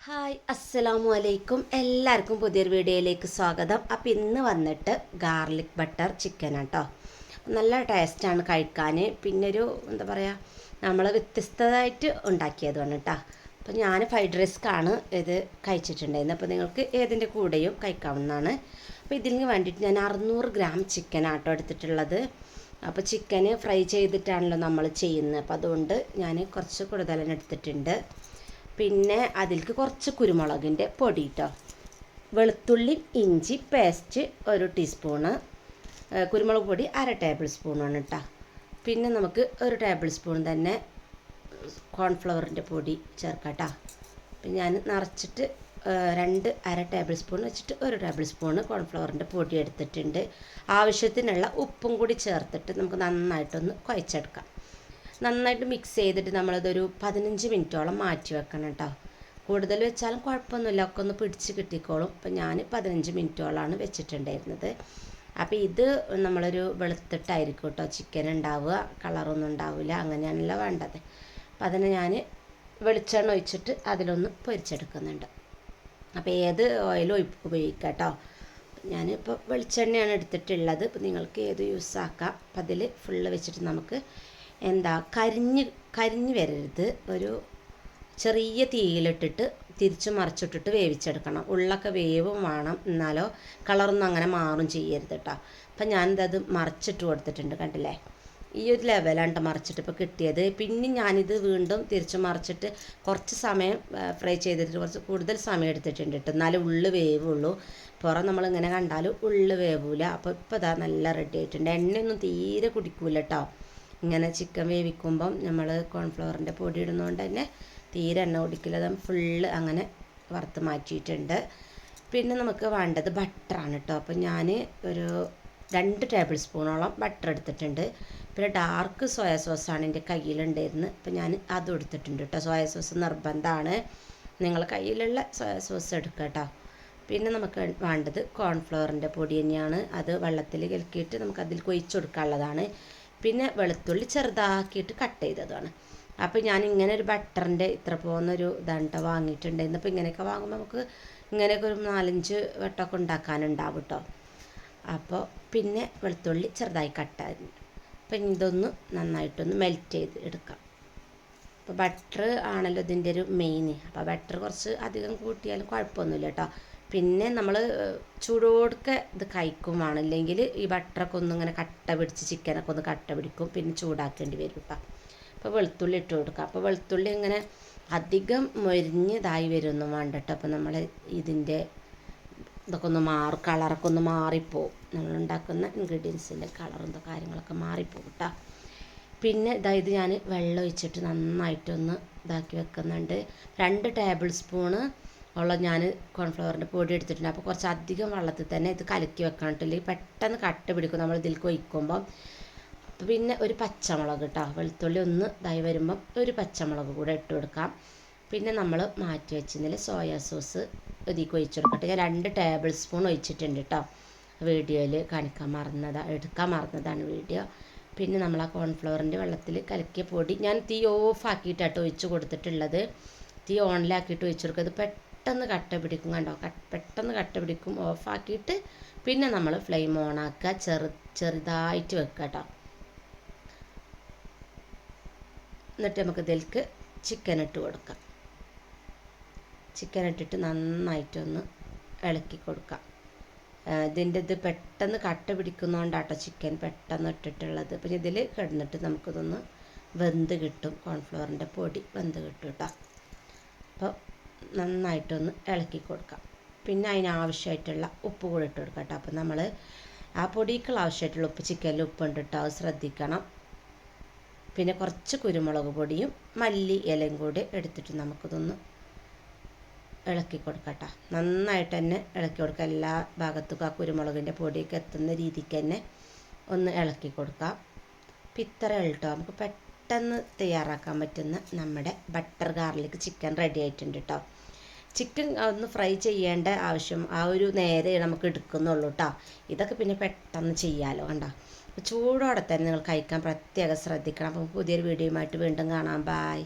Hi അസ്സലാമു അലൈക്കും. എല്ലാവർക്കും പുതിയൊരു വീഡിയോയിലേക്ക് സ്വാഗതം. അപ്പോൾ ഇന്ന് വന്നിട്ട് ഗാർലിക് ബട്ടർ ചിക്കനാണ് കേട്ടോ. നല്ല ടേസ്റ്റാണ് കഴിക്കാൻ. പിന്നെ ഒരു എന്താ പറയുക, നമ്മൾ വ്യത്യസ്തമായിട്ട് ഉണ്ടാക്കിയതാണ് കേട്ടോ. അപ്പോൾ ഞാൻ ഫ്രൈഡ് റൈസ്ക്കാണ് ഇത് കഴിച്ചിട്ടുണ്ടായിരുന്നത്. അപ്പോൾ നിങ്ങൾക്ക് ഏതിൻ്റെ കൂടെയും കഴിക്കാവുന്നതാണ്. അപ്പോൾ ഇതിന് വേണ്ടിയിട്ട് ഞാൻ 600 ഗ്രാം ചിക്കനാണ് കേട്ടോ എടുത്തിട്ടുള്ളത്. അപ്പോൾ ചിക്കന് ഫ്രൈ ചെയ്തിട്ടാണല്ലോ നമ്മൾ ചെയ്യുന്നത്. അപ്പോൾ അതുകൊണ്ട് ഞാൻ കുറച്ച് കൂടുതൽ തന്നെ എടുത്തിട്ടുണ്ട്. പിന്നെ അതിലേക്ക് കുറച്ച് കുരുമുളകിൻ്റെ പൊടി കേട്ടോ, വെളുത്തുള്ളി ഇഞ്ചി പേസ്റ്റ് 1 ടീസ്പൂണ്, കുരുമുളക് പൊടി 1/2 ടേബിൾ സ്പൂണാണ് കേട്ടോ. പിന്നെ നമുക്ക് 1 ടേബിൾ സ്പൂൺ തന്നെ കോൺഫ്ലവറിൻ്റെ പൊടി ചേർക്കാം കേട്ടോ. അപ്പം ഞാൻ നിറച്ചിട്ട് 1/2 ടേബിൾ സ്പൂൺ വെച്ചിട്ട് 1 ടേബിൾ സ്പൂണ് കോൺഫ്ലവറിൻ്റെ പൊടി എടുത്തിട്ടുണ്ട്. ആവശ്യത്തിനുള്ള ഉപ്പും കൂടി ചേർത്തിട്ട് നമുക്ക് നന്നായിട്ടൊന്ന് കുഴച്ചെടുക്കാം. നന്നായിട്ട് മിക്സ് ചെയ്തിട്ട് നമ്മളതൊരു 15 മിനിറ്റോളം മാറ്റി വെക്കണം കേട്ടോ. കൂടുതൽ വെച്ചാലും കുഴപ്പമൊന്നുമില്ല, ഒക്കെ ഒന്ന് പിടിച്ച് കിട്ടിക്കോളും. അപ്പം ഞാൻ 15 മിനിറ്റോളമാണ് വെച്ചിട്ടുണ്ടായിരുന്നത്. അപ്പോൾ ഇത് നമ്മളൊരു വെളുത്തിട്ടായിരിക്കും കേട്ടോ ചിക്കൻ ഉണ്ടാവുക, കളറൊന്നും ഉണ്ടാവില്ല, അങ്ങനെയാണല്ലോ വേണ്ടത്. അപ്പം അതിനെ ഞാൻ വെളിച്ചെണ്ണ ഒഴിച്ചിട്ട് അതിലൊന്ന് പൊരിച്ചെടുക്കുന്നുണ്ട്. അപ്പോൾ ഏത് ഓയിലും ഉപയോഗിക്കാം കേട്ടോ. ഞാനിപ്പോൾ വെളിച്ചെണ്ണയാണ് എടുത്തിട്ടുള്ളത്. ഇപ്പോൾ നിങ്ങൾക്ക് ഏത് യൂസ് ആക്കാം. അപ്പം അതിൽ ഫുള്ള് വെച്ചിട്ട് നമുക്ക് കരിഞ്ഞ് വരരുത്, ഒരു ചെറിയ തീയിലിട്ടിട്ട് തിരിച്ച് മറിച്ചിട്ടിട്ട് വേവിച്ചെടുക്കണം. ഉള്ളൊക്കെ വേവും വേണം, എന്നാലോ കളറൊന്നും അങ്ങനെ മാറും ചെയ്യരുത് കേട്ടോ. അപ്പം ഞാനിത് മറിച്ചിട്ട് കൊടുത്തിട്ടുണ്ട്, കണ്ടില്ലേ? ഈ ഒരു ലെവലാണ് മറിച്ചിട്ട് ഇപ്പോൾ കിട്ടിയത്. പിന്നെ ഞാനിത് വീണ്ടും തിരിച്ച് മറിച്ചിട്ട് കുറച്ച് സമയം ഫ്രൈ ചെയ്തിട്ട് കുറച്ച് കൂടുതൽ സമയം എടുത്തിട്ടുണ്ട് കേട്ടോ, എന്നാലും ഉള്ളു വേവുള്ളൂ. പുറം നമ്മളിങ്ങനെ കണ്ടാലും ഉള്ളു വേവൂല. അപ്പോൾ ഇപ്പോൾ ഇതാ നല്ല റെഡി ആയിട്ടുണ്ട്. എണ്ണയൊന്നും തീരെ കുടിക്കൂല കേട്ടോ. ഇങ്ങനെ ചിക്കൻ വേവിക്കുമ്പം നമ്മൾ കോൺഫ്ലവറിൻ്റെ പൊടി ഇടുന്നതുകൊണ്ട് തന്നെ തീരെ എണ്ണ കുടിക്കില്ല. ഫുള്ള് അങ്ങനെ വറുത്ത് മാറ്റിയിട്ടുണ്ട്. പിന്നെ നമുക്ക് വേണ്ടത് ബട്ടറാണ് കേട്ടോ. അപ്പം ഞാൻ ഒരു 2 ടേബിൾ സ്പൂണോളം ബട്ടർ എടുത്തിട്ടുണ്ട്. പിന്നെ ഡാർക്ക് സോയ സോസാണ് എൻ്റെ കയ്യിലുണ്ടായിരുന്നത്. അപ്പം ഞാൻ അതും എടുത്തിട്ടുണ്ട് കേട്ടോ. സോയ സോസ് നിർബന്ധമാണ്, നിങ്ങളുടെ കയ്യിലുള്ള സോയ സോസ് എടുക്കുക കേട്ടോ. പിന്നെ നമുക്ക് വേണ്ടത് കോൺഫ്ലവറിൻ്റെ പൊടി തന്നെയാണ്. അത് വെള്ളത്തിൽ കലക്കിയിട്ട് നമുക്ക് അതിൽ കൊഴിച്ച് കൊടുക്കാനുള്ളതാണ്. പിന്നെ വെളുത്തുള്ളി ചെറുതാക്കിയിട്ട് കട്ട് ചെയ്തതാണ്. അപ്പോൾ ഞാൻ ഇങ്ങനെ ഒരു ബട്ടറിൻ്റെ ഇത്ര പോകുന്നൊരു ഇതാണ് വാങ്ങിയിട്ടുണ്ടായിരുന്നു. അപ്പോൾ ഇങ്ങനെയൊക്കെ വാങ്ങുമ്പോൾ നമുക്ക് ഇങ്ങനെയൊക്കെ ഒരു 4-5 വട്ടമൊക്കെ ഉണ്ടാക്കാനുണ്ടാവും കേട്ടോ. അപ്പോൾ പിന്നെ വെളുത്തുള്ളി ചെറുതായി കട്ടായിരുന്നു. അപ്പം ഇതൊന്ന് നന്നായിട്ടൊന്ന് മെൽറ്റ് ചെയ്ത് എടുക്കാം. അപ്പോൾ ബട്ടർ ആണല്ലോ ഇതിൻ്റെ ഒരു മെയിൻ. അപ്പോൾ ബട്ടർ കുറച്ച് അധികം കൂട്ടിയാലും കുഴപ്പമൊന്നുമില്ല കേട്ടോ. പിന്നെ നമ്മൾ ചൂടോടൊക്കെ ഇത് കഴിക്കുമാണ്, ഇല്ലെങ്കിൽ ഈ ബട്ടറൊക്കെ ഒന്നും ഇങ്ങനെ കട്ട പിടിച്ച് ചിക്കനൊക്കെ ഒന്ന് കട്ട പിടിക്കും, പിന്നെ ചൂടാക്കേണ്ടി വരും കേട്ടോ. അപ്പോൾ വെളുത്തുള്ളി ഇട്ട് കൊടുക്കുക. അപ്പോൾ വെളുത്തുള്ളി ഇങ്ങനെ അധികം മൊരിഞ്ഞതായി വരുമൊന്നും വേണ്ട കേട്ടോ. അപ്പോൾ നമ്മൾ ഇതിൻ്റെ ഇതൊക്കെ ഒന്ന് കളറൊക്കെ ഒന്ന് മാറിപ്പോവും. നമ്മളുണ്ടാക്കുന്ന ഇൻഗ്രീഡിയൻസിൻ്റെ കളറും കാര്യങ്ങളൊക്കെ മാറിപ്പോവും കേട്ടോ. പിന്നെ ഇത് ഞാൻ വെള്ളം ഒഴിച്ചിട്ട് നന്നായിട്ടൊന്ന് ഇതാക്കി വെക്കുന്നുണ്ട്. 2 ടേബിൾ സ്പൂണ് ഉള്ള ഞാൻ കോൺഫ്ലവറിൻ്റെ പൊടി എടുത്തിട്ടുണ്ട്. അപ്പോൾ കുറച്ച് അധികം വെള്ളത്തിൽ തന്നെ ഇത് കലക്കി വെക്കണം കേട്ടോ, ഇല്ലെങ്കിൽ പെട്ടെന്ന് കട്ട പിടിക്കും നമ്മൾ ഇതിലേക്ക് ഒഴിക്കുമ്പം. പിന്നെ ഒരു പച്ചമുളക് കേട്ടോ, വെളുത്തുള്ളി ഒന്ന് ഇതായി വരുമ്പം ഒരു പച്ചമുളക് കൂടെ ഇട്ട് കൊടുക്കാം. പിന്നെ നമ്മൾ മാറ്റി വെച്ചതിൽ സോയ സോസ് ഇതിലേക്ക് ഒഴിച്ച് കൊടുക്കട്ടെ. ഞാൻ 2 ടേബിൾ സ്പൂൺ ഒഴിച്ചിട്ടുണ്ട് കേട്ടോ. വീഡിയോയിൽ എടുക്കാൻ മറന്നതാണ് വീഡിയോ. പിന്നെ നമ്മൾ ആ കോൺഫ്ലവറിൻ്റെ വെള്ളത്തിൽ കലക്കിയ പൊടി ഞാൻ തീ ഓഫാക്കിയിട്ടാട്ടോ ഒഴിച്ച് കൊടുത്തിട്ടുള്ളത്. തീ ഓണിലാക്കിയിട്ട് ഒഴിച്ച് കൊടുക്കുക. ഇത് പെട്ടെന്ന് കട്ട പിടിക്കും, കണ്ടോ? പെട്ടെന്ന് കട്ട പിടിക്കും. ഓഫാക്കിയിട്ട് പിന്നെ നമ്മൾ ഫ്ലെയിം ഓണാക്കുക, ചെറുതായിട്ട് വെക്കുക കേട്ടോ. എന്നിട്ട് നമുക്ക് ഇതിലേക്ക് ചിക്കൻ ഇട്ട് കൊടുക്കാം. ചിക്കൻ ഇട്ടിട്ട് നന്നായിട്ടൊന്ന് ഇളക്കി കൊടുക്കാം. ഇത് പെട്ടെന്ന് കട്ട പിടിക്കുന്നതുകൊണ്ടാട്ടോ ചിക്കൻ പെട്ടെന്ന് ഇട്ടിട്ടുള്ളത്. പിന്നെ ഇതിൽ കിടന്നിട്ട് നമുക്കിതൊന്ന് വെന്ത് കിട്ടും, കോൺഫ്ലവറിൻ്റെ പൊടി വെന്ത് കിട്ടും കേട്ടോ. അപ്പോൾ നന്നായിട്ടൊന്ന് ഇളക്കി കൊടുക്കാം. പിന്നെ അതിനാവശ്യമായിട്ടുള്ള ഉപ്പ് കൂടെ ഇട്ട് കൊടുക്കാം കേട്ടോ. അപ്പോൾ നമ്മൾ ആ പൊടിക്കുള്ള ആവശ്യമായിട്ടുള്ള ഉപ്പ്, ചിക്കനിൽ ഉപ്പുണ്ട് കേട്ടോ, അത് ശ്രദ്ധിക്കണം. പിന്നെ കുറച്ച് കുരുമുളക് പൊടിയും മല്ലി ഇലയും കൂടി എടുത്തിട്ട് നമുക്കിതൊന്ന് ഇളക്കി കൊടുക്കാം കേട്ടോ. നന്നായിട്ട് തന്നെ ഇളക്കി കൊടുക്കുക. എല്ലാ ഭാഗത്തും ആ കുരുമുളകിൻ്റെ പൊടിയൊക്കെ എത്തുന്ന രീതിക്ക് തന്നെ ഒന്ന് ഇളക്കി കൊടുക്കാം. അപ്പം ഇത്ര കേട്ടോ നമുക്ക് പെട്ടെന്ന് തയ്യാറാക്കാൻ പറ്റുന്ന നമ്മുടെ ബട്ടർ ഗാർലിക് ചിക്കൻ റെഡി ആയിട്ടുണ്ട് കേട്ടോ. ചിക്കൻ ഒന്ന് ഫ്രൈ ചെയ്യേണ്ട ആവശ്യം ആ ഒരു നേരെ നമുക്ക് എടുക്കുന്നുള്ളൂ കേട്ടോ. ഇതൊക്കെ പിന്നെ പെട്ടെന്ന് ചെയ്യാമല്ലോ, കണ്ടോ? ചൂടോടെ തന്നെ നിങ്ങൾ കഴിക്കാൻ പ്രത്യേകം ശ്രദ്ധിക്കണം. അപ്പോൾ പുതിയൊരു വീഡിയോയുമായിട്ട് വീണ്ടും കാണാം. ബായ്.